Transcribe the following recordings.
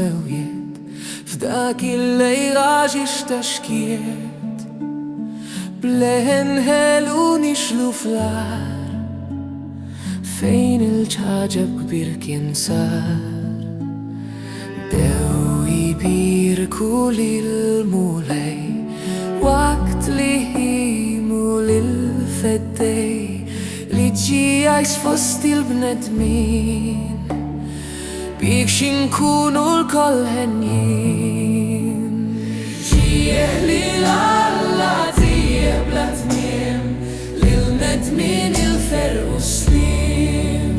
swewiet f'dak il-lejraġ ixtaxkiet bleħen ħelu nixlu fl-ar fejn il-ċaġab kbir kien sar dew jibirku lil-mulej waqt li himu lil-feddej li ġijajs fost il-bnedmin bik xinkunu l-koll ħenjin ġieħ li l-alla tijie bla tmiem lil-nedmin il-ferqu slim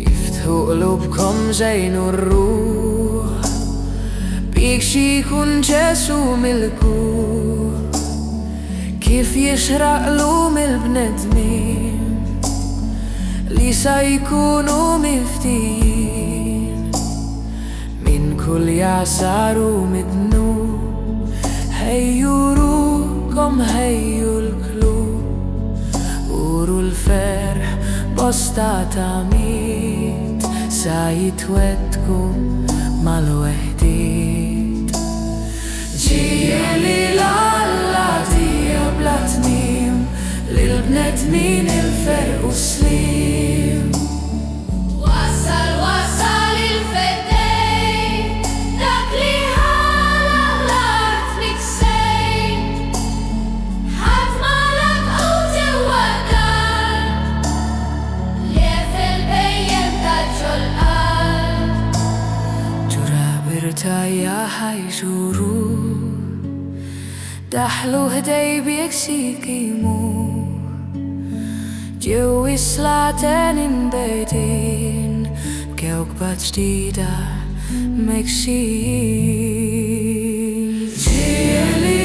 jiftħu qlubkom żejnu r-ruħ bik xikun ġesu mil-kur kif jixraqlu mil-bnedmin li sa jkunu miftijin min kull jasaru midnu ħejju rukom ħejju l-klub uru l-ferħ bosta tamit sa jitwedkum mal-weħdit ġija li l-alla tija bla tmiem lil-bnedmin il-ferqu slim Wasal il-feddej dak li ħala l-art miksejn ħadd ma laqgħu ġewwa d-dar lief il-bejjem tal-ġolqar ġurabir tajja ħajġuru daħlu ħdej biek xikimu ġew islaten inbedin kewkba ġdida mekxin ġieli